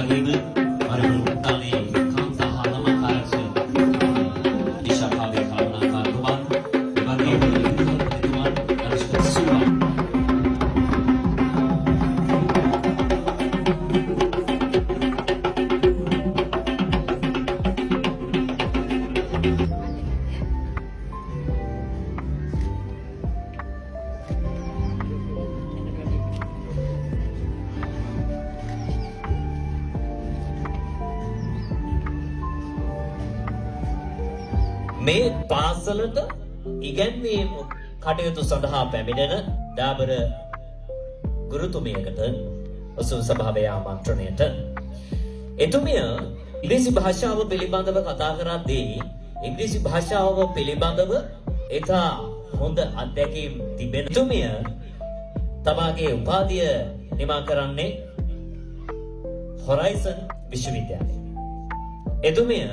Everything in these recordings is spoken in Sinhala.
වගේම මරණ උත්තානේ කාන්තාහාලම කාර්යය දිශාපාවේ කරුණාකාරතුමන් ඒ වගේම විදුහල්පතිතුමන් අනුෂ්ඨ සුවා මේ පාසලට ඉගැන්වීම කටයුතු සඳහා පැමිණෙන දාබර ගුරුතුමියකට ඔසුන් සභාවේ ආමන්ත්‍රණයට එතුමිය ඉංග්‍රීසි භාෂාව පිළිබඳව කතා කරද්දී ඉංග්‍රීසි භාෂාව පිළිබඳව ඉතා හොඳ අත්දැකීම් තිබෙන එතුමිය තමාගේ උපාධිය නිමා කරන්නේ හොරයිසන් විශ්වවිද්‍යාලයේ. එතුමිය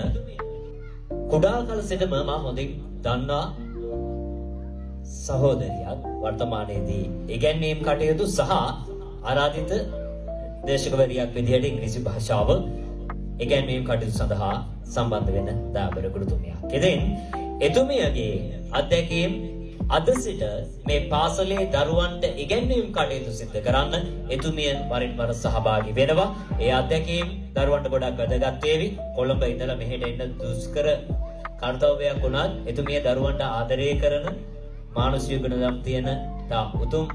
කුඩා කල සිටම මා හොඳින් දන්නා සහෝදරියක් වර්තමානයේදී ඉගැන්වීම් කටයුතු සහ ආරාධිත දේශකවරියක් විදිහට ඉංග්‍රීසි භාෂාව ඉගැන්වීම් කටයුතු සඳහා සම්බන්ධ වෙන දාබර ගුරුතුමියක්. ඉතින් එතුමියගේ අත්දැකීම් අද සිට මේ පාසලේ දරුවන්ට ඉගැන්වීම් කටයුතු සිදු කරන්න එතුමිය වරින් වර සහභාගී වෙනවා. ඒ අත්දැකීම් දරුවන්ට ගොඩක් වැදගත් වේවි. කොළඹ ඉඳලා මෙහෙට එන්න දුෂ්කර කාර්යයක් වුණත් එතුමිය දරුවන්ට ආදරය කරන මානසික ගුණධම් තියෙන තා උතුම්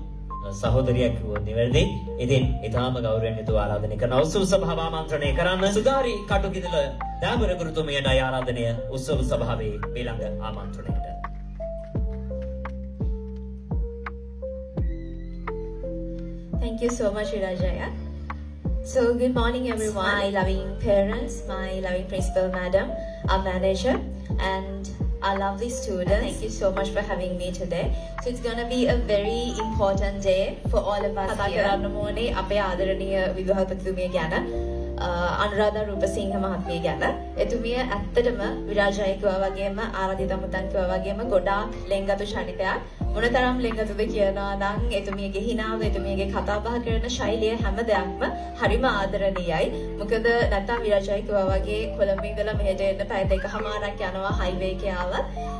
සහෝදරියක් වුණ නිවැරදි. ඉතින් ඊටාම ගෞරවයෙන් යුතුව ආරාධනය කරන උත්සව සභාව ආමන්ත්‍රණය කරන්න සුදාරි කටුකිදල දාබර ගුරුතුමියට ආරාධනය උත්සව සභාවේ ඊළඟ ආමන්ත්‍රණයට. Thank you so much, Virajaya. So, good morning, everyone. My loving parents, my loving principal madam, our manager, and our lovely students. Thank you so much for having me today. So, it's going to be a very important day for all of us here. අපේ ආදරණීය විදුහල්පතිතුමිය ගැන අනුරාධා රූපසිංහ මහත්මිය ගැන එතුමිය ඇත්තටම විරාජය කිව්වා වගේම ආරාධිත අමුතන් කිව්වා වගේම ගොඩාක් ලෙන්ගතු ශනිකයක් මොනතරම් ලෙන්ගතුද කියනවා නම් එතුමියගේ හිනාව එතුමියගේ කතා බහ කරන ශෛලිය හැම දෙයක්ම හරිම ආදරණීයයි. මොකද නැත්තම් විරාජය කිව්වා වගේ කොළඹ ඉඳලා මෙහෙට එන්න පැය දෙකමාරක් යනවා හයිවේ එකේ ආවත්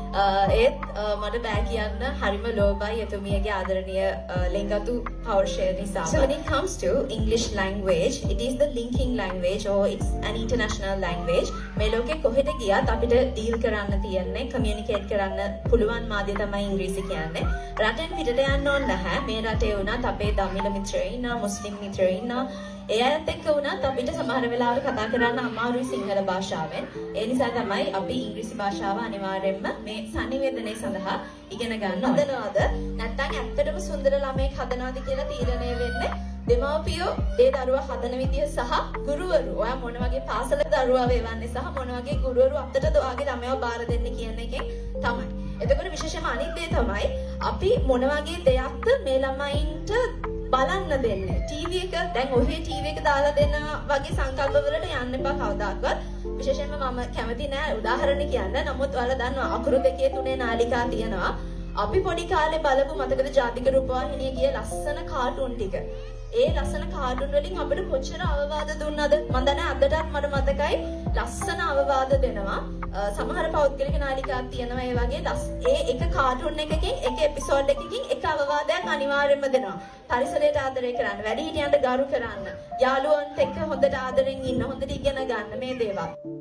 ඒත් මට බෑ කියන්න හරිම ලෝභයි එතුමියගේ ආදරණීය ලෙන්ගතු පෞරුෂය නිසා. So when it comes to English language, it is the linking language or it's an international language. මේ ලෝකේ කොහෙද ගියත් අපිට ඩීල් කරන්න තියෙන්නේ කමියුනිකේට් කරන්න පුළුවන් මාධ්‍ය තමයි ඉංග්‍රීසි කියන්නේ. රටෙන් පිටට යන්න ඕන නැහැ. මේ රටේ වුණත් අපේ දමිළ මිත්‍රයෝ ඉන්නවා, මුස්ලිම් මිත්‍රයෝ ඉන්නවා. ඒ අයත් එක්ක වුණත් අපිට සමහර වෙලාවට කතා කරන්න අමාරුයි සිංහල භාෂාවෙන්. ඒ නිසා තමයි අපි ඉංග්‍රීසි භාෂාව අනිවාර්යයෙන්ම මේ sannivedanaya සඳහා ඉගෙන ගන්න ඕනේ. හදනවාද නැත්නම් ඇත්තටම සුන්දර ළමයෙක් හදනවාද කියලා තීරණය වෙන්නේ දෙමාපියෝ ඒ දරුවා හදන විදිය සහ ගුරුවරු. ඔයා මොන වගේ පාසලක දරුවා වේවන්නේ සහ මොන වගේ ගුරුවරු අපිට ඔයාගේ ළමයව බාර දෙන්න කියන එකෙන් තමයි. එතකොට විශේෂයෙන්ම අනිත් දේ තමයි අපි මොන වගේ දෙයක්ද මේ ළමයින්ට බලන්න දෙන්නේ. ටීවී එක දැන් ඔහේ ටීවී එක දාලා දෙන වගේ සංකල්ප වලට යන්න එපා කවදාකවත්. විශේෂයෙන්ම මම කැමති නෑ උදාහරණ කියන්න. නමුත් ඔයාලා දන්නවා අකුරු දෙකේ තුනේ නාලිකා තියෙනවා. අපි පොඩි කාලේ බලපු මතකද ජාතික රූපවාහිනියේ ගිය ලස්සන කාටුන් ටික. ඒ ලස්සන කාටුන් වලින් අපිට කොච්චර අවවාද දුන්නද? මම දන්නේ අදටත් මට මතකයි ලස්සන අවවාද දෙනවා. සමහර පෞද්ගලික නාලිකාවක් තියෙනවා ඒ වගේ ඒ එක කාටුන් එකකින් එක එපිසෝඩ් එකකින් එක අවවාදයක් අනිවාර්යයෙන්ම දෙනවා. පරිසරයට ආදරය කරන්න, වැඩිහිටියන්ට ගරු කරන්න, යාළුවන්ට එක්ක හොඳට ආදරෙන් ඉන්න, හොඳට ඉගෙන ගන්න මේ දේවල්.